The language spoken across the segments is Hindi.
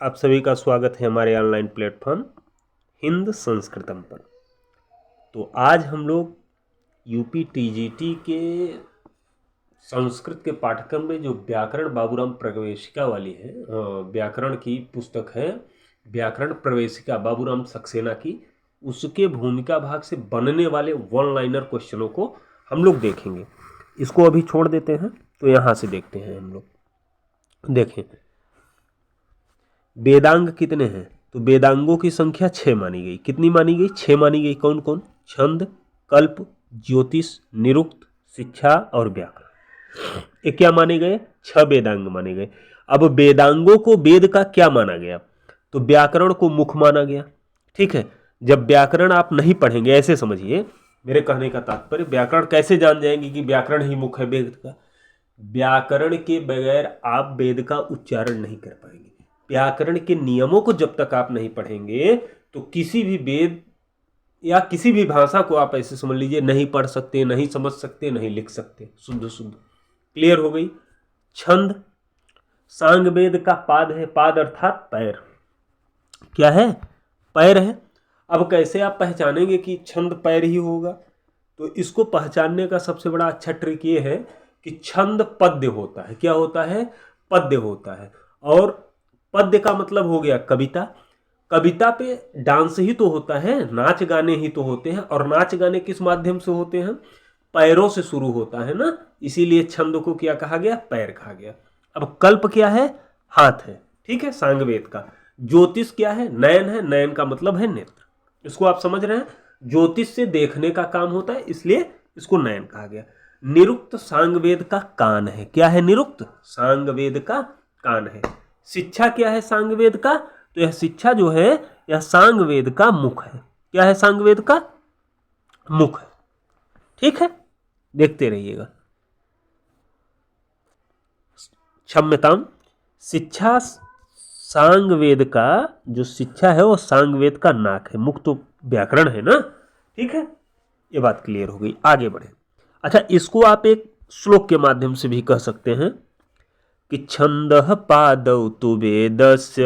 आप सभी का स्वागत है हमारे ऑनलाइन प्लेटफॉर्म हिंद संस्कृतम पर। तो आज हम लोग यूपी टीजीटी के संस्कृत के पाठ्यक्रम में जो व्याकरण बाबूराम प्रवेशिका वाली है, व्याकरण की पुस्तक है व्याकरण प्रवेशिका बाबूराम सक्सेना की, उसके भूमिका भाग से बनने वाले वन लाइनर क्वेश्चनों को हम लोग देखेंगे। इसको अभी छोड़ देते हैं, तो यहाँ से देखते हैं हम लोग। देखें, वेदांग कितने हैं? तो वेदांगों की संख्या 6 मानी गई। कितनी मानी गई? 6 मानी गई। कौन कौन? छंद, कल्प, ज्योतिष, निरुक्त, शिक्षा और व्याकरण। ये क्या माने गए? 6 वेदांग माने गए। अब वेदांगों को वेद का क्या माना गया? तो व्याकरण को मुख माना गया। ठीक है, जब व्याकरण आप नहीं पढ़ेंगे, ऐसे समझिए, मेरे कहने का तात्पर्य, व्याकरण कैसे जान जाएंगे कि व्याकरण ही मुख है वेद का? व्याकरण के बगैर आप वेद का उच्चारण नहीं कर पाएंगे। व्याकरण के नियमों को जब तक आप नहीं पढ़ेंगे तो किसी भी वेद या किसी भी भाषा को आप ऐसे समझ लीजिए नहीं पढ़ सकते, नहीं समझ सकते, नहीं लिख सकते। शुद्ध शुद्ध क्लियर हो गई। छंद सांग वेद का पाद है। पाद अर्थात पैर। क्या है? पैर है। अब कैसे आप पहचानेंगे कि छंद पैर ही होगा? तो इसको पहचानने का सबसे बड़ा अच्छा ट्रिक ये है कि छंद पद्य होता है। क्या होता है? पद्य होता है। और पद्य का मतलब हो गया कविता। कविता पे डांस ही तो होता है, नाच गाने ही तो होते हैं। और नाच गाने किस माध्यम से होते हैं? पैरों से शुरू होता है ना, इसीलिए छंद को क्या कहा गया? पैर कहा गया। अब कल्प क्या है? हाथ है। ठीक है, सांगवेद का। ज्योतिष क्या है? नयन है। नयन का मतलब है नेत्र। इसको आप समझ रहे हैं? ज्योतिष से देखने का काम होता है, इसलिए इसको नयन कहा गया। निरुक्त सांगवेद का कान है। क्या है? निरुक्त सांगवेद का कान है। शिक्षा क्या है सांगवेद का? तो यह शिक्षा जो है यह सांगवेद का मुख है। क्या है? सांगवेद का मुख है। ठीक है, देखते रहिएगा। क्षम्यताम, शिक्षा सांगवेद का जो शिक्षा है वो सांगवेद का नाक है। मुख तो व्याकरण है ना। ठीक है, ये बात क्लियर हो गई। आगे बढ़े। अच्छा, इसको आप एक श्लोक के माध्यम से भी कह सकते हैं कि छंदः पादौ तु वेदस्य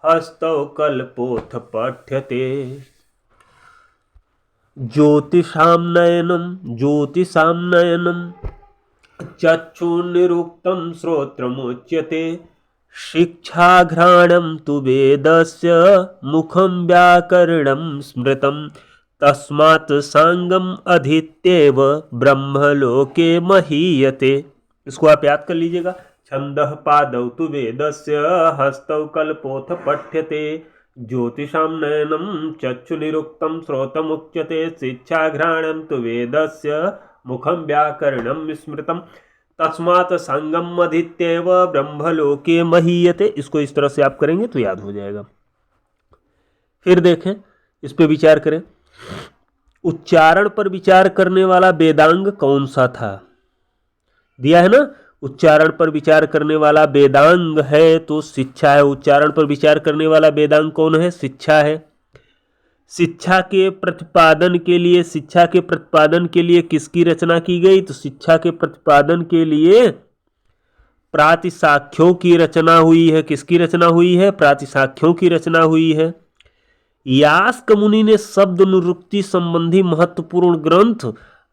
हस्तौ कल्पोऽथ पठ्यते ज्योतिषां नयनं चक्षुर्निरुक्तं श्रोत्रमुच्यते शिक्षाघ्राणं तु वेदस्य मुखं व्याकरणं स्मृतं तस्मात् सांगम अधीत्येव ब्रह्मलोके महीयते। इसको आप याद कर लीजिएगा। छंदः पादौ तु वेदस्य हस्तौ कल्पोऽथ पठ्यते ज्योतिषां नयनं चक्षुर्निरुक्तं श्रोत्रमुच्यते शिक्षाघ्राणं तु वेदस्य मुखं व्याकरणं स्मृतं तस्मात् सांगम अधीत्येव ब्रह्मलोके महीयते। इसको इस तरह से आप करेंगे तो याद हो जाएगा। फिर देखें, इस पे विचार करें। उच्चारण पर विचार करने वाला वेदांग कौन सा था? दिया है ना, उच्चारण पर विचार करने वाला वेदांग है तो शिक्षा है। उच्चारण पर विचार करने वाला वेदांग कौन है? शिक्षा है। शिक्षा के प्रतिपादन के लिए किसकी रचना की गई? तो शिक्षा के प्रतिपादन के लिए प्रातिशाख्यों की रचना हुई है। किसकी रचना हुई है? प्रातिशाख्यों की रचना हुई है। यास्क मुनि ने शब्द निरुक्ति संबंधी महत्वपूर्ण ग्रंथ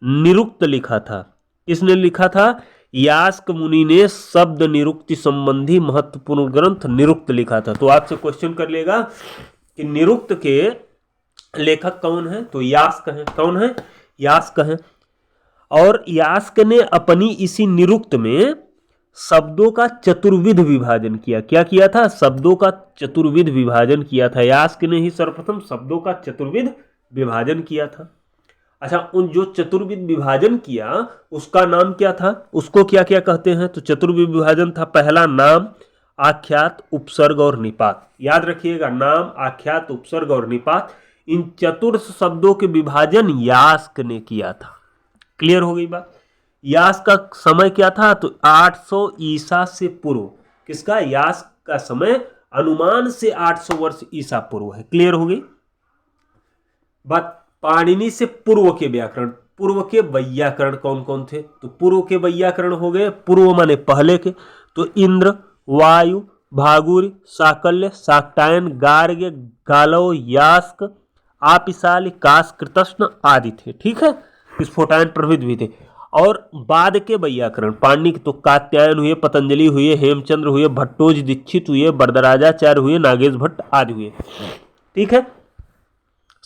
निरुक्त लिखा था। किसने लिखा था? यास्क मुनि ने शब्द निरुक्ति संबंधी महत्वपूर्ण ग्रंथ निरुक्त लिखा था। तो आपसे क्वेश्चन कर लेगा कि निरुक्त के लेखक कौन है? तो यास्क है। कौन है? यास्क है। और यास्क ने अपनी इसी निरुक्त में शब्दों का चतुर्विध विभाजन किया। क्या किया था? शब्दों का चतुर्विध विभाजन किया था। यास्क ने ही सर्वप्रथम शब्दों का चतुर्विध विभाजन किया था। अच्छा, उन जो चतुर्विध विभाजन किया उसका नाम क्या था? उसको क्या क्या कहते हैं? तो चतुर्विध विभाजन था, पहला नाम, आख्यात, उपसर्ग और निपात। याद रखिएगा, नाम, आख्यात, उपसर्ग और निपात, इन चतुर्थ शब्दों के विभाजन यास्क ने किया था। क्लियर हो गई बात? यास्क का समय क्या था? तो 800 ईसा से पूर्व। किसका? यास्क का समय अनुमान से 800 वर्ष ईसा पूर्व है। क्लियर हो गई बात? पाणिनि से पूर्व के व्याकरण, पूर्व के वैयाकरण कौन कौन थे? तो पूर्व के वैयाकरण हो गए, पूर्व माने पहले के, तो इंद्र, वायु, भागुर, साकल्य, शाक्टायन, गार्ग्य, गालव, यास्क, आपिसाल, कास, कृतस्न आदि थे। ठीक है, स्फोटायन प्रभृत भी थे। और बाद के वैयाकरण पाणिनि के तो कात्यायन हुए, पतंजलि हुए, हेमचंद्र हुए, भट्टोज दीक्षित हुए, वरदराजाचार्य हुए, नागेश भट्ट आदि हुए। ठीक है,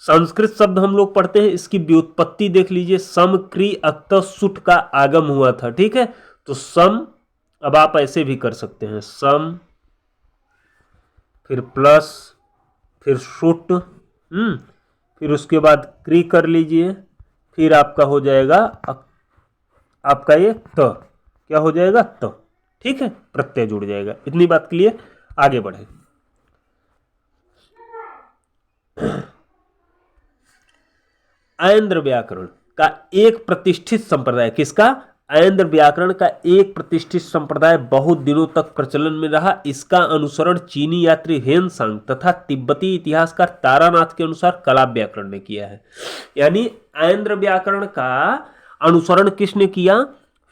संस्कृत शब्द हम लोग पढ़ते हैं, इसकी व्युत्पत्ति देख लीजिए। सम क्री अक्त सुट का आगम हुआ था। ठीक है, तो सम अब आप ऐसे भी कर सकते हैं, सम फिर प्लस फिर शुट, फिर उसके बाद क्री कर लीजिए, फिर आपका हो जाएगा आपका ये त, क्या हो जाएगा त। ठीक है, प्रत्यय जुड़ जाएगा। इतनी बात क्लियर, आगे बढ़े। ऐन्द्र व्याकरण का एक प्रतिष्ठित संप्रदाय, किसका? ऐन्द्र व्याकरण का एक प्रतिष्ठित संप्रदाय बहुत दिनों तक प्रचलन में रहा। इसका अनुसरण चीनी यात्री हेनसांग तथा तिब्बती इतिहासकार तारानाथ के अनुसार कलाप व्याकरण ने किया है। यानी ऐन्द्र व्याकरण का अनुसरण किसने किया?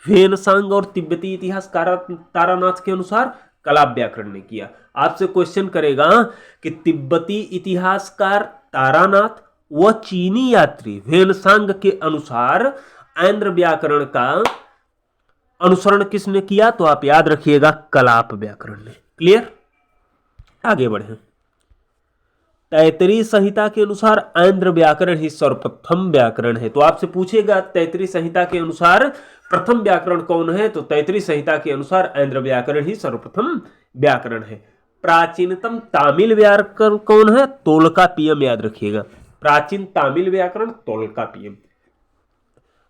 हेनसांग और तिब्बती इतिहासकार तारानाथ के अनुसार कलाप व्याकरण ने किया। आपसे क्वेश्चन करेगा कि तिब्बती इतिहासकार तारानाथ व चीनी यात्री हेनसांग के अनुसार ऐन्द्र व्याकरण का अनुसरण किसने किया? तो आप याद रखिएगा, कलाप व्याकरण ने। क्लियर, आगे बढ़े। तैतरी संहिता के अनुसार ऐन्द्र व्याकरण ही सर्वप्रथम व्याकरण है। तो आपसे पूछेगा तैतरी संहिता के अनुसार प्रथम व्याकरण कौन है? तो तैतरी संहिता के अनुसार ऐन्द्र व्याकरण ही सर्वप्रथम व्याकरण है। प्राचीनतम तामिल व्याकरण कौन है? तोलकापियम, याद रखिएगा। प्राचीन तामिल व्याकरण तोलकापियम।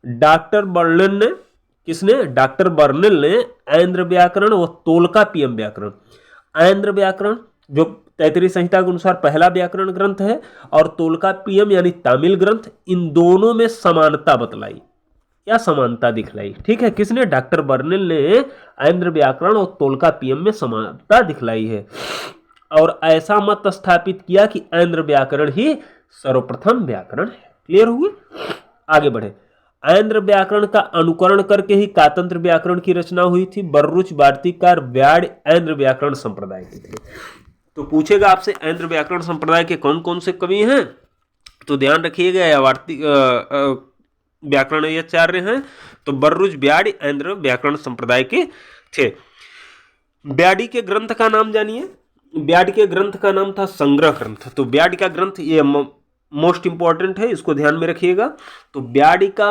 डॉक्टर बर्नल ने, किसने? डॉक्टर बर्नल ने ऐन्द्र व्याकरण व तोलकापियम व्याकरण, ऐन्द्र व्याकरण जो तैतरी संहिता के अनुसार पहला व्याकरण ग्रंथ है, और तोलकापियम यानी तामिल ग्रंथ, इन दोनों में समानता बतलाई या समानता दिखलाई। ठीक है, किसने? डॉक्टर बर्नल ने ऐन्द्र व्याकरण और तोलकापियम में समानता दिखलाई है, और ऐसा मत स्थापित किया कि ऐन्द्र व्याकरण ही सर्वप्रथम व्याकरण है। क्लियर हुए, आगे बढ़े। ऐन्द्र व्याकरण का अनुकरण करके ही कातंत्र व्याकरण की रचना हुई थी। बर्रुच, वार्तिककार, व्याड़ ऐन्द्र व्याकरण संप्रदाय के थे। तो पूछेगा आपसे ऐन्द्र व्याकरण संप्रदाय के कौन कौन से कवि हैं, तो ध्यान रखिएगा, या व्याकरण आचार्य हैं, तो बर्रुच, व्याड़ ऐन्द्र व्याकरण संप्रदाय के थे। व्याड़ी के ग्रंथ का नाम जानिए। व्याड़ के ग्रंथ का नाम था संग्रह ग्रंथ। तो व्याड़ का ग्रंथ ये मोस्ट इंपॉर्टेंट है, इसको ध्यान में रखिएगा। तो व्याड़ी का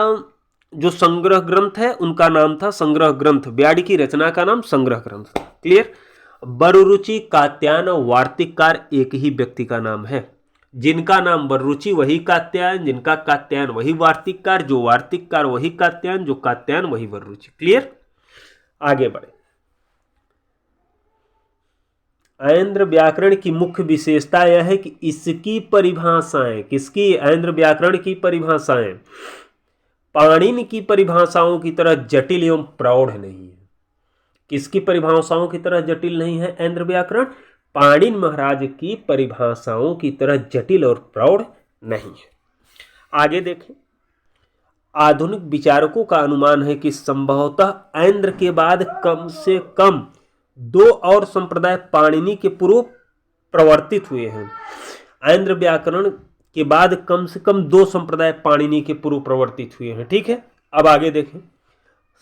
जो संग्रह ग्रंथ है उनका नाम था संग्रह ग्रंथ। व्याड़ी की रचना का नाम संग्रह ग्रंथ। क्लियर। बररुचि, कात्यायन और वार्तिककार एक ही व्यक्ति का नाम है। जिनका नाम बररुचि वही कात्यायन, जिनका कात्यायन वही वार्तिककार, जो वार्तिककार वही कात्यायन, जो कात्यायन वही बररुचि। क्लियर, आगे बढ़े। ऐन्द्र व्याकरण की मुख्य विशेषता यह है कि इसकी परिभाषाएं, किसकी? ऐन्द्र व्याकरण की परिभाषाएं पाणिनि की परिभाषाओं की तरह जटिल एवं प्रौढ़ नहीं है। किसकी परिभाषाओं की तरह जटिल नहीं है ऐन्द्र व्याकरण? पाणिनि महाराज की परिभाषाओं की तरह जटिल और प्रौढ़ नहीं है। आगे देखें। आधुनिक विचारकों का अनुमान है कि संभवतः ऐन्द्र के बाद कम से कम 2 और संप्रदाय पाणिनि के पूर्व प्रवर्तित हुए हैं। ऐन्द्र व्याकरण के बाद कम से कम 2 संप्रदाय पाणिनि के पूर्व प्रवर्तित हुए हैं। ठीक है, अब आगे देखें।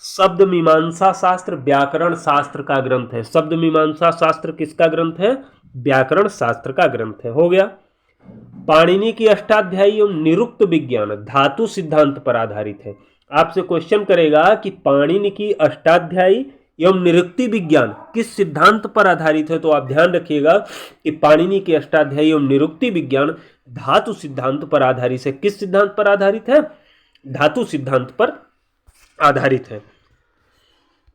शब्द मीमांसा शास्त्र व्याकरण शास्त्र का ग्रंथ है। शब्द मीमांसा शास्त्र किसका ग्रंथ है? व्याकरण शास्त्र का ग्रंथ है। हो गया। पाणिनि की अष्टाध्यायी एवं निरुक्त विज्ञान धातु सिद्धांत पर आधारित है। आपसे क्वेश्चन करेगा कि पाणिनि की अष्टाध्यायी एवं निरुक्ति विज्ञान किस सिद्धांत पर आधारित है? तो आप ध्यान रखिएगा कि पाणिनि के अष्टाध्यायी एवं निरुक्ति विज्ञान धातु सिद्धांत पर आधारित है। किस सिद्धांत पर आधारित है? धातु सिद्धांत पर आधारित है।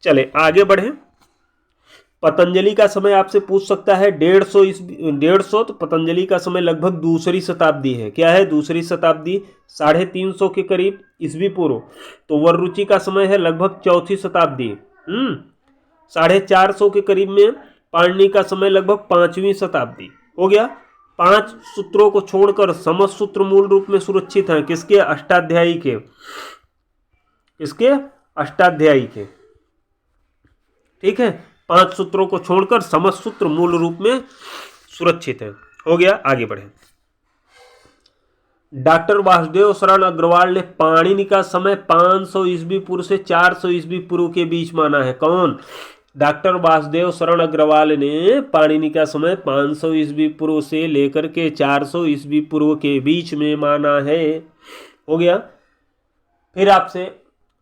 चले आगे बढ़े। पतंजलि का समय आपसे पूछ सकता है 150 तो पतंजलि का समय लगभग दूसरी शताब्दी है। क्या है? दूसरी शताब्दी, 350 के करीब ईस्वी पूर्व। तो वररुचि का समय है लगभग चौथी शताब्दी, 450 के करीब में। पाणिनि का समय लगभग 5वीं शताब्दी। हो गया। 5 सूत्रों को छोड़कर समस्त सूत्र मूल रूप में सुरक्षित हैं। किसके? अष्टाध्यायी के। इसके अष्टाध्यायी के। ठीक है, 5 सूत्रों को छोड़कर समस्त सूत्र मूल रूप में सुरक्षित है। हो गया, आगे बढ़े। डॉक्टर वासुदेव शरण अग्रवाल ने पाणिनि का समय 500 ईस्वी पूर्व से 400 ईस्वी पूर्व के बीच माना है। कौन? डॉक्टर वासुदेव शरण अग्रवाल ने पाणिनि का समय 500 ईस्वी पूर्व से लेकर के 400 ईस्वी पूर्व के बीच में माना है। हो गया। फिर आपसे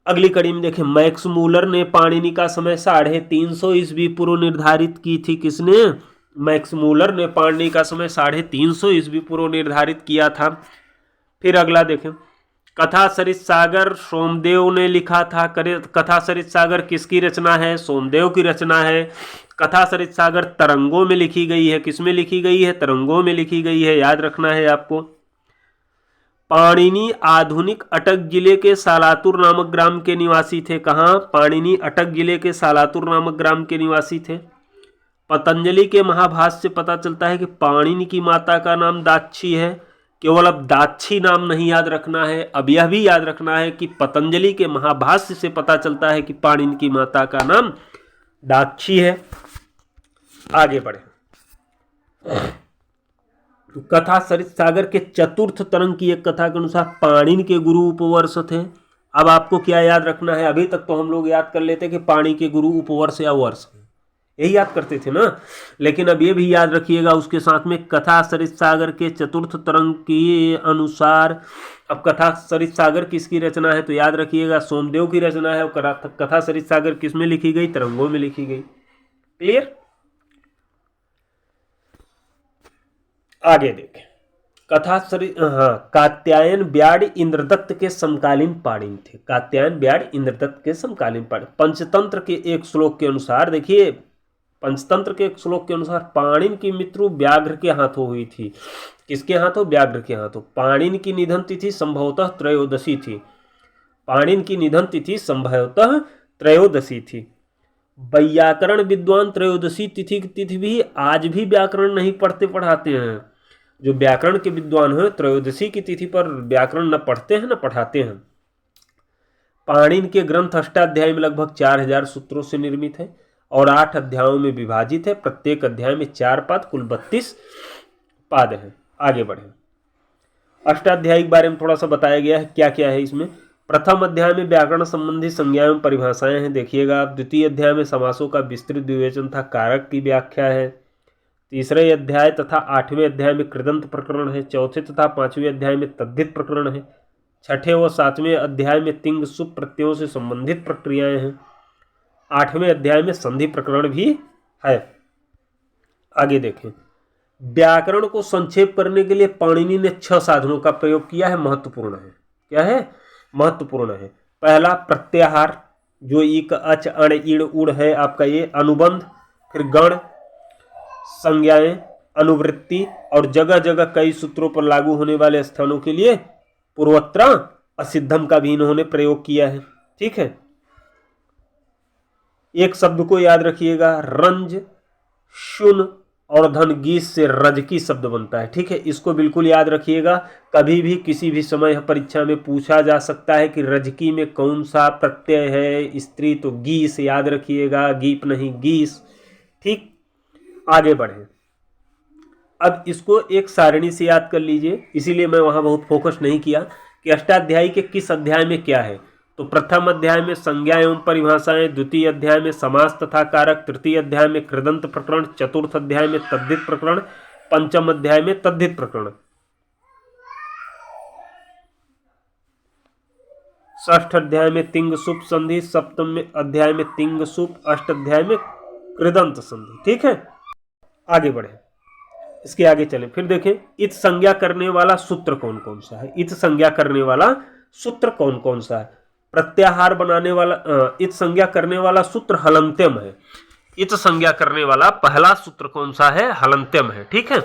अगली कड़ी में देखें, मैक्स मूलर ने पाणिनि का समय 350 ईस्वी पूर्व निर्धारित की थी। किसने? मैक्स मूलर ने पाणिनि का समय 350 ईस्वी पूर्व निर्धारित किया था। फिर अगला देखें, कथा सरित सागर सोमदेव ने लिखा था। कथा सरित सागर किसकी रचना है? सोमदेव की रचना है। कथा सरित सागर तरंगों में लिखी गई है। किसमें लिखी गई है? तरंगों में लिखी गई है, याद रखना है आपको। पाणिनि आधुनिक अटक जिले के सालातुर नामक ग्राम के निवासी थे। कहाँ? पाणिनि अटक जिले के सालातुर नामक ग्राम के निवासी थे। पतंजलि के महाभाष्य से पता चलता है कि पाणिनि की माता का नाम दाक्षी है। केवल अब दाक्षी नाम नहीं याद रखना है, अब यह भी याद रखना है कि पतंजलि के महाभाष्य से पता चलता है कि पाणिनि की माता का नाम दाक्षी है। आगे बढ़े। कथा सरित सागर के चतुर्थ तरंग की एक कथा के अनुसार पाणिनि के गुरु उपवर्ष थे। अब आपको क्या याद रखना है? अभी तक तो हम लोग याद कर लेते कि पाणिनि के गुरु उपवर्ष या वर्ष, यही याद करते थे ना। लेकिन अब ये भी याद रखिएगा उसके साथ में कथा सरित सागर के चतुर्थ तरंग के अनुसार। अब कथा सरित सागर किसकी रचना है? तो याद रखिएगा सोमदेव की रचना है। कथा सरित सागर किसमें लिखी गई? तरंगों में लिखी गई। क्लियर? आगे देखें, कथा सरित कात्यायन ब्याड इंद्रदत्त के समकालीन पाणिनि थे। कात्यायन ब्याड इंद्रदत्त के समकालीन पाणिनि। पंचतंत्र के एक श्लोक के अनुसार, देखिए पंचतंत्र के एक श्लोक के अनुसार पाणिनि की मृत्यु व्याघ्र के हाथों हुई थी। किसके हाथों? व्याघ्र के हाथों। पाणिनि की निधन तिथि संभवतः त्रयोदशी थी। पाणिनि की निधन तिथि संभवतः त्रयोदशी थी। वैयाकरण विद्वान त्रयोदशी तिथि भी आज भी व्याकरण नहीं पढ़ाते हैं। जो व्याकरण के विद्वान हैं त्रयोदशी की तिथि पर व्याकरण न पढ़ते हैं न पढ़ाते हैं। पाणिनि के ग्रंथ अष्टाध्यायी में लगभग 4000 सूत्रों से निर्मित है और 8 अध्यायों में विभाजित है। प्रत्येक अध्याय में 4 पाद, कुल 32 पाद हैं। आगे बढ़े। अष्टाध्यायी के बारे में थोड़ा सा बताया गया है, क्या क्या है इसमें। प्रथम अध्याय में व्याकरण संबंधी संज्ञाएं एवं परिभाषाएं हैं, देखिएगा आप। द्वितीय अध्याय में समासों का विस्तृत विवेचन तथा कारक की व्याख्या है। तीसरे अध्याय तथा 8वें अध्याय में कृदंत प्रकरण है। चौथे तथा 5वें अध्याय में तद्धित प्रकरण है। 6ठे व 7वें अध्याय में तिंग सुप प्रत्ययों से संबंधित प्रक्रियाएं हैं। 8वें अध्याय में संधि प्रकरण भी है। आगे देखें, व्याकरण को संक्षेप करने के लिए पाणिनि ने 6 साधनों का प्रयोग किया है। महत्वपूर्ण है। क्या है? महत्वपूर्ण है। पहला प्रत्याहार, जो इक अच अण इण उड़ है आपका ये। अनुबंध, फिर गण, संज्ञाएं, अनुवृत्ति और जगह जगह कई सूत्रों पर लागू होने वाले स्थानों के लिए पूर्वोत्तरा असिद्धम का भी इन्होंने प्रयोग किया है। ठीक है। एक शब्द को याद रखिएगा, रंज शुन और धन गीस से रजकी शब्द बनता है। ठीक है, इसको बिल्कुल याद रखिएगा। कभी भी किसी भी समय परीक्षा में पूछा जा सकता है कि रजकी में कौन सा प्रत्यय है। स्त्री तो गीस याद रखिएगा, गीप नहीं गीस। ठीक, आगे बढ़े। अब इसको एक सारणी से याद कर लीजिए, इसीलिए मैं वहां बहुत फोकस नहीं किया कि अष्टाध्यायी के किस अध्याय में क्या है। तो प्रथम अध्याय में संज्ञा एवं परिभाषाएं, द्वितीय अध्याय में समास तथा कारक, तृतीय अध्याय में कृदंत प्रकरण, चतुर्थ अध्याय में तद्धित प्रकरण, पंचम अध्याय में तद्धित प्रकरण, षष्ठ अध्याय में तिंग सुप संधि, सप्तम अध्याय में तिंग सुप, अष्ट अध्याय में कृदंत संधि। ठीक है, आगे बढ़े, इसके आगे चलें। फिर देखें इत संज्ञा करने वाला सूत्र कौन कौन सा है। इत संज्ञा करने वाला सूत्र कौन कौन सा है। प्रत्याहार बनाने वाला इत संज्ञा करने वाला सूत्र हलंत्यम है। इत संज्ञा करने वाला पहला सूत्र कौन सा है? हलंत्यम है। ठीक है।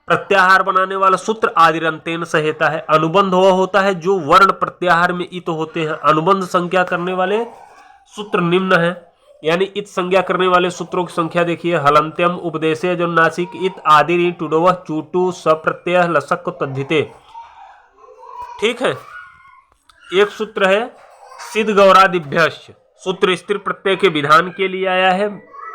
प्रत्याहार बनाने वाला सूत्र आदिरंतेन संहिता है। अनुबंध वह होता है जो वर्ण प्रत्याहार में इत होते हैं। अनुबंध संज्ञा करने वाले सूत्र निम्न है, यानी इत संज्ञा करने वाले सूत्रों की संख्या देखिए। हलंत्यम, उपदेशे जो नासिक, इत, आदि, टुडव, चूटू, सप्रत्यय, लसक, तद्धिते। ठीक है। एक सूत्र है सिद्ध गौरादिभ्यश्च, सूत्र स्त्री प्रत्यय के विधान के लिए आया है।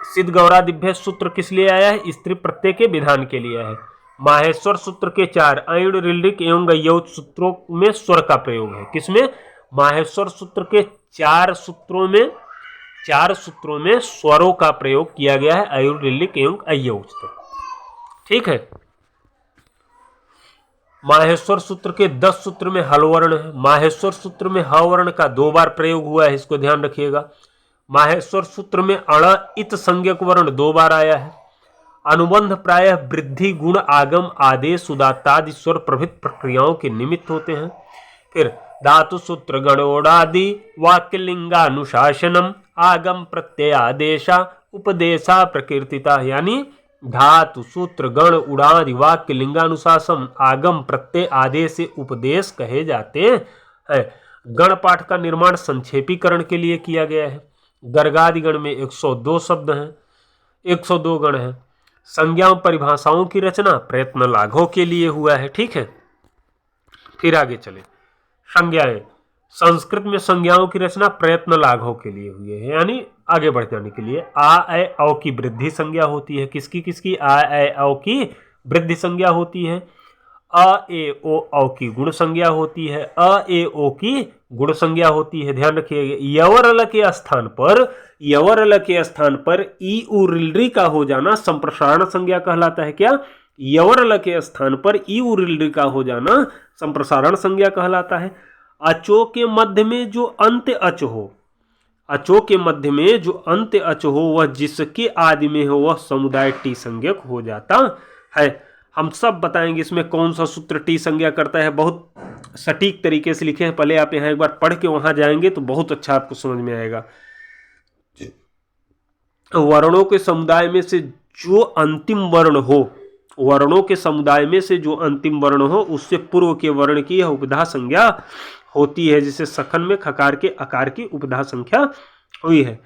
सिद्ध गौरादिभ्य सूत्र किस लिए आया है? स्त्री प्रत्यय के विधान के लिए है। माहेश्वर सूत्र के 4 अयुण ऋलिक एवं गयौच सूत्रों में स्वर का प्रयोग है। किसमें? माहेश्वर सूत्र के 4 सूत्रों में स्वरों का प्रयोग किया गया है, अयुण ऋलिक एवं अयौच। ठीक है। माहेश्वर सूत्र के 10 सूत्र में हल वर्ण है। माहेश्वर सूत्र में ह वर्ण का 2 बार प्रयोग हुआ है, इसको ध्यान रखिएगा। माहेश्वर सूत्र में अण इत संज्ञक वर्ण 2 बार आया है। अनुबंध प्रायः वृद्धि गुण आगम आदेश उदात्तादि स्वर प्रभृत प्रक्रियाओं के निमित्त होते हैं। फिर धातु सूत्र गणोडादि वाक्यलिंगानुशासनम आगम प्रत्यय आदेशा उपदेशा प्रकीर्तिता, यानी धातु सूत्र गण उड़ादि वाक्य लिंगानुशासन आगम प्रत्यय आदेश से उपदेश कहे जाते हैं। गण पाठ का निर्माण संक्षेपीकरण के लिए किया गया है। गर्गादि गण में 102 शब्द हैं, 102 गण हैं। संज्ञाओं परिभाषाओं की रचना प्रयत्न लाघव के लिए हुआ है। ठीक है। फिर आगे चले। संज्ञाएं, संस्कृत में संज्ञाओं की रचना प्रयत्न लाघव के लिए हुई है, यानी आगे बढ़ जाने के लिए। आ ए औ की वृद्धि संज्ञा होती है। किसकी? आ ए औ की वृद्धि संज्ञा होती है। अ ए ओ औ की गुण संज्ञा होती है। अ ए ओ की गुण संज्ञा होती है। ध्यान रखिएगा। यवर के स्थान पर ई उ रिलरी का हो जाना संप्रसारण संज्ञा कहलाता है। क्या? यवर के स्थान पर ई उ रिलरी का हो जाना संप्रसारण संज्ञा कहलाता है। अचो के मध्य में जो अंत्य अच हो, वह जिसके आदि में हो वह समुदाय टी संज्ञक हो जाता है। हम सब बताएंगे इसमें कौन सा सूत्र टी संज्ञा करता है, बहुत सटीक तरीके से लिखे हैं। पहले आप यहाँ एक बार पढ़ के वहां जाएंगे तो बहुत अच्छा आपको समझ में आएगा। वर्णों के समुदाय में से जो अंतिम वर्ण हो उससे पूर्व के वर्ण की यह उपधा संज्ञा होती है, जिसे सखन में खकार के आकार की उपधा संख्या हुई है।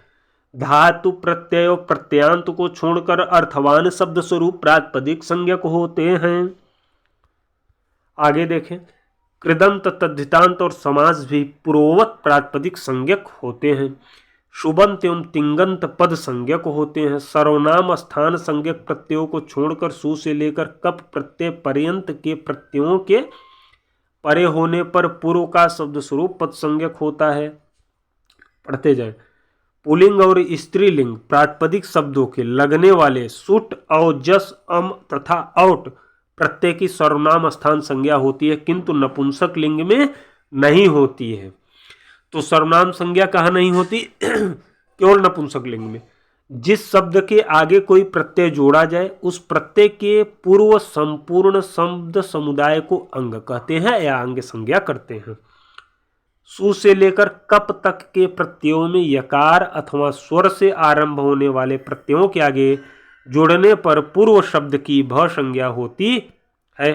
धातु प्रत्यय और प्रत्यांत को छोड़कर अर्थवान शब्द स्वरूप प्रातिपदिक संज्ञक होते हैं। आगे देखें। कृदंत, तद्धितांत और समास भी पूर्ववत प्रातिपदिक संज्ञक होते हैं। शुबंत एवं तिंगंत पद संज्ञक होते हैं। सर्वनाम स्थान संज्ञक प्रत्ययों को छोड़कर सु से लेकर कप प्रत्यय पर्यंत के प्रत्ययों के परे होने पर पूर्व का शब्द स्वरूप पद संज्ञक होता है। पढ़ते जाएं। पुल्लिंग और स्त्रीलिंग प्रातिपदिक शब्दों के लगने वाले सुट, औ, जस, अम तथा औट प्रत्यय की सर्वनाम स्थान संज्ञा होती है, किंतु नपुंसक लिंग में नहीं होती है। तो सर्वनाम संज्ञा कहाँ नहीं होती? केवल नपुंसक लिंग में। जिस शब्द के आगे कोई प्रत्यय जोड़ा जाए उस प्रत्यय के पूर्व संपूर्ण शब्द समुदाय को अंग कहते हैं या अंग संज्ञा करते हैं। सु से लेकर कप तक के प्रत्ययों में यकार अथवा स्वर से आरंभ होने वाले प्रत्ययों के आगे जोड़ने पर पूर्व शब्द की भ संज्ञा होती है।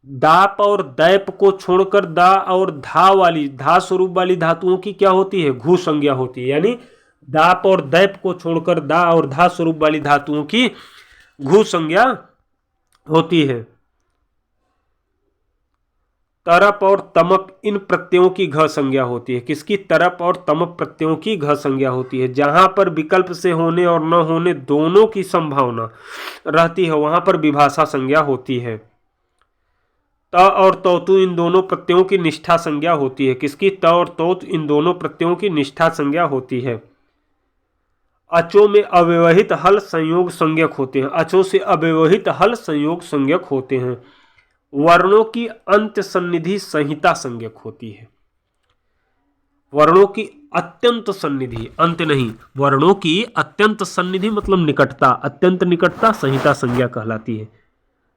दाप और दैप को छोड़कर दा और धा स्वरूप वाली धातुओं की क्या होती है? घु संज्ञा होती है। यानी दाप और दैप को छोड़कर दा और धा स्वरूप वाली धातुओं की घु संज्ञा होती है। तरप और तमप इन प्रत्ययों की घ संज्ञा होती है। किसकी? तरप और तमप प्रत्ययों की घ संज्ञा होती है। जहां पर विकल्प से होने और न होने दोनों की संभावना रहती है वहां पर विभाषा संज्ञा होती है। त और तौतु इन दोनों प्रत्ययों की निष्ठा संज्ञा होती है। किसकी? त और तौत इन दोनों प्रत्ययों की निष्ठा संज्ञा होती है। अचो में अव्यवहित हल संयोग संज्ञक होते हैं। अचो से अव्यवहित हल संयोग संज्ञक होते हैं। वर्णों की अंत्य सन्निधि संहिता संज्ञक होती है। वर्णों की अत्यंत सन्निधि, अंत नहीं, वर्णों की अत्यंत सन्निधि मतलब निकटता, अत्यंत निकटता संहिता संज्ञा कहलाती है।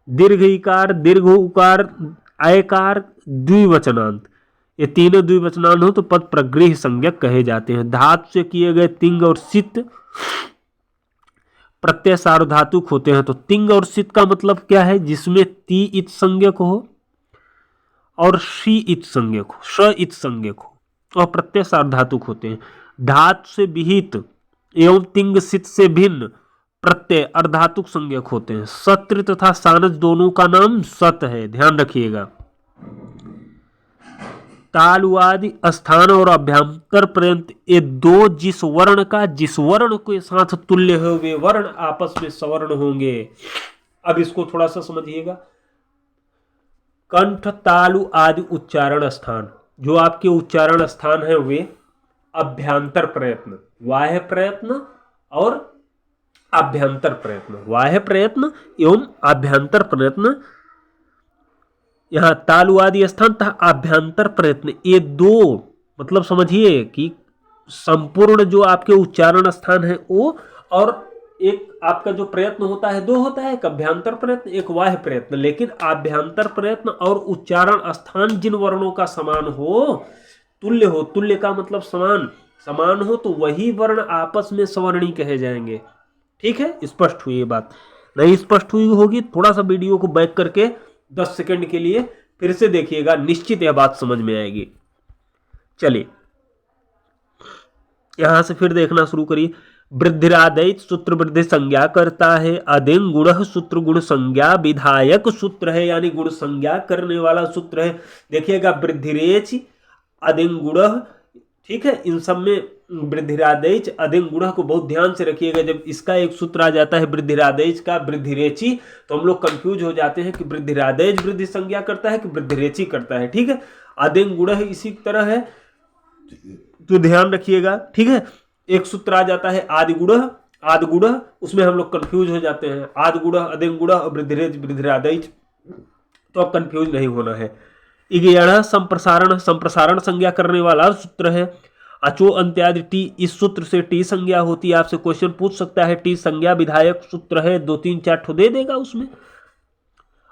दीर्घ इकार, दीर्घ उकार, आयकार, द्विवचनांत, ये तीनों द्विवचनांत हो तो पद प्रगृह संज्ञक कहे जाते हैं। धातु से किए गए तिंग और सित प्रत्यय सार्वधातुक होते हैं। तो तिंग और सित का मतलब क्या है? जिसमें ती इत संज्ञक हो और शी इत संज्ञक हो, श इत संज्ञक हो, और प्रत्यय सार्वधातुक होते हैं। धातु से विहित एवं तिंग सित से भिन्न प्रत्यय अर्धातुक संज्ञक होते हैं। सत्र तथा सानज दोनों का नाम सत है, ध्यान रखिएगा। तालु आदि स्थान और अभ्यंतर पर्यंत ये दो जिस वर्ण के साथ तुल्य हो वे वर्ण आपस में सवर्ण होंगे। अब इसको थोड़ा सा समझिएगा। कंठ तालु आदि उच्चारण स्थान, जो आपके उच्चारण स्थान है वे अभ्यंतर प्रयत्न, बाह्य प्रयत्न और अभ्यंतर प्रयत्न, बाह्य प्रयत्न एवं अभ्यंतर प्रयत्न, यहां तालु आदि स्थान तथा अभ्यंतर प्रयत्न, ये दो मतलब समझिए कि संपूर्ण जो आपके उच्चारण स्थान है वो, और एक आपका जो प्रयत्न होता है दो होता है, एक अभ्यंतर प्रयत्न एक बाह्य प्रयत्न। लेकिन अभ्यंतर प्रयत्न और उच्चारण स्थान जिन वर्णों का समान हो, तुल्य हो, तुल्य का मतलब समान, समान हो तो वही वर्ण आपस में सवर्णी कहे जाएंगे। ठीक है, स्पष्ट हुई ये बात? नहीं स्पष्ट हुई होगी थोड़ा सा वीडियो को बैक करके 10 सेकंड के लिए फिर से देखिएगा, निश्चित यह बात समझ में आएगी। चलिए यहां से फिर देखना शुरू करिए। वृद्धिरादैत सूत्र वृद्धि संज्ञा करता है। अदिंग गुण सूत्र गुण संज्ञा विधायक सूत्र है, यानी गुण संज्ञा करने वाला सूत्र है। देखिएगा वृद्धिरेच अदिंग गुण, ठीक है, इन सब में वृद्धिरादैच अदिंग गुण को बहुत ध्यान से रखिएगा। जब इसका एक सूत्र आ जाता है वृद्धिरादैच का वृद्धिरेची, तो हम लोग कंफ्यूज हो जाते हैं कि वृद्धिरादैच वृद्धि संज्ञा करता है कि वृद्धिरेची करता है। ठीक है, अदिंग गुण इसी तरह है तो ध्यान रखिएगा। ठीक है, एक सूत्र आ जाता है आदि गुण, उसमें हम लोग कंफ्यूज हो जाते हैं, आदि गुण अदिंग गुण और वृद्धिरेच वृद्धिरादैच, तो अब कंफ्यूज नहीं होना है। इगेयण संप्रसारण संज्ञा करने वाला सूत्र है। अचो अंत्यादि टी, इस सूत्र से टी संज्ञा होती है। आपसे क्वेश्चन पूछ सकता है टी संज्ञा विधायक सूत्र है, 2-3-4 ठो दे देगा उसमें।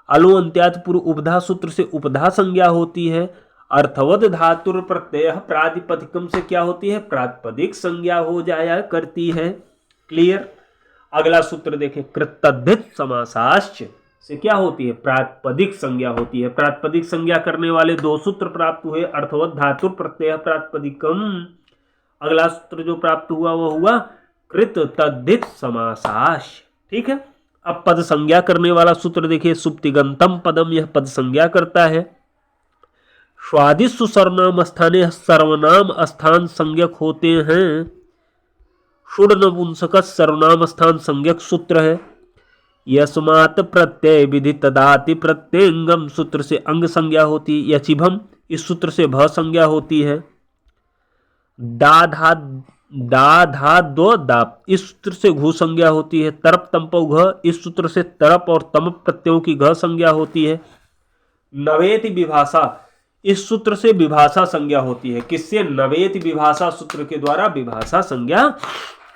अलो अंत्यादि पूर्व उपधा सूत्र से उपधा संज्ञा होती है। अर्थवद धातुर प्रत्यय प्रातिपदिकम से क्या होती है, प्रातिपदिक संज्ञा हो जाया करती है। क्लियर? अगला सूत्र देखें, कृतद्धित समासाश्च से क्या होती है, प्रातिपदिक संज्ञा होती है। प्रातिपदिक संज्ञा करने वाले दो सूत्र प्राप्त हुए, अर्थवत धातुर प्रत्यय प्रातिपदिकम। अगला सूत्र जो प्राप्त हुआ वह हुआ कृत तद्धित समासाश। ठीक है, अब पद संज्ञा करने वाला सूत्र देखिए, सुप्तिगंतम पदम, यह पद संज्ञा करता है। स्वादिष्ट सर्वनाम स्थाने सर्वनाम स्थान संज्ञक होते हैं। शुड नपुंसक सर्वनाम स्थान संज्ञक सूत्र है। यस्मात् प्रत्यय विधि तदाति प्रत्यंगम सूत्र से अंग संज्ञा होती है। यचिभम, इस सूत्र से भ संज्ञा होती है। दा धा दो दाप, इस सूत्र से घु संज्ञा होती है। तरप तंपौ घ, इस सूत्र से तरप और तमप प्रत्ययों की घ संज्ञा होती है। नवेति विभाषा, इस सूत्र से विभाषा संज्ञा होती है। किससे? नवेति विभाषा सूत्र के द्वारा विभाषा संज्ञा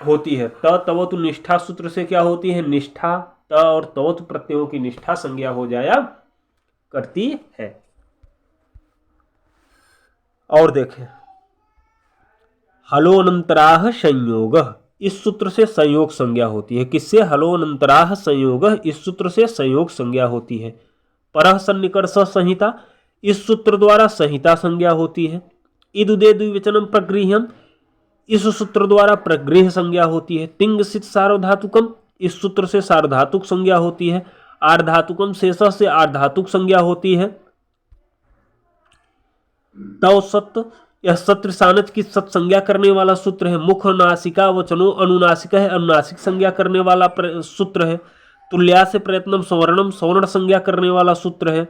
होती है। तवतु निष्ठा सूत्र से क्या होती है, निष्ठा, त और तवतु प्रत्ययों की निष्ठा संज्ञा हो जाया करती है। और देखें, हलोनंतराह संयोग, इस सूत्र से संयोग संज्ञा होती है। किससे? हलोनंतराह संयोग, इस सूत्र से संयोग संज्ञा होती है। परः सन्निकर्ष संहिता, इस सूत्र द्वारा संहिता संज्ञा होती है। इदुदे द्विवचनम प्रगृह्यम, इस सूत्र द्वारा प्रगृह संज्ञा होती है। तिंग सित सार्वधातुकम, इस सूत्र से सार्वधातुक संज्ञा होती है। आर्धातुकम शेष से आर्धातुक संज्ञा होती है। तव सत्य, यह सत्र सानच की सत संज्ञा करने वाला सूत्र है। मुख नासिका वचनो अनुनासिक है, अनुनासिक संज्ञा करने वाला सूत्र है। तुल्या से प्रयत्नम सवर्णम, सवर्ण संज्ञा करने वाला सूत्र है।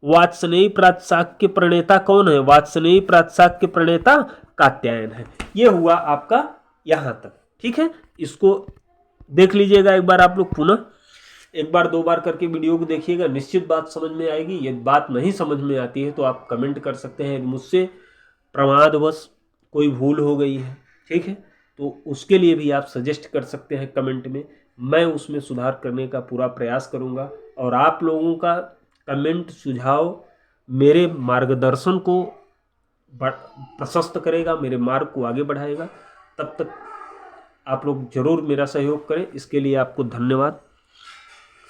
वात्सनेयी प्रातिशाख्य प्रणेता कौन है? वात्सनेयी प्रातिशाख्य प्रणेता कात्यायन है। यह हुआ आपका यहां तक। ठीक है, इसको देख लीजिएगा एक बार आप लोग, पुनः एक बार दो बार करके वीडियो को देखिएगा, निश्चित बात समझ में आएगी। यदि बात नहीं समझ में आती है तो आप कमेंट कर सकते हैं। मुझसे प्रमादवश कोई भूल हो गई है, ठीक है, तो उसके लिए भी आप सजेस्ट कर सकते हैं कमेंट में, मैं उसमें सुधार करने का पूरा प्रयास करूंगा। और आप लोगों का कमेंट सुझाव मेरे मार्गदर्शन को प्रशस्त करेगा, मेरे मार्ग को आगे बढ़ाएगा। तब तक आप लोग जरूर मेरा सहयोग करें, इसके लिए आपको धन्यवाद।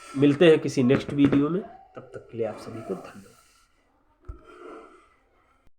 मिलते हैं किसी नेक्स्ट वीडियो में, तब तक के लिए आप सभी को धन्यवाद।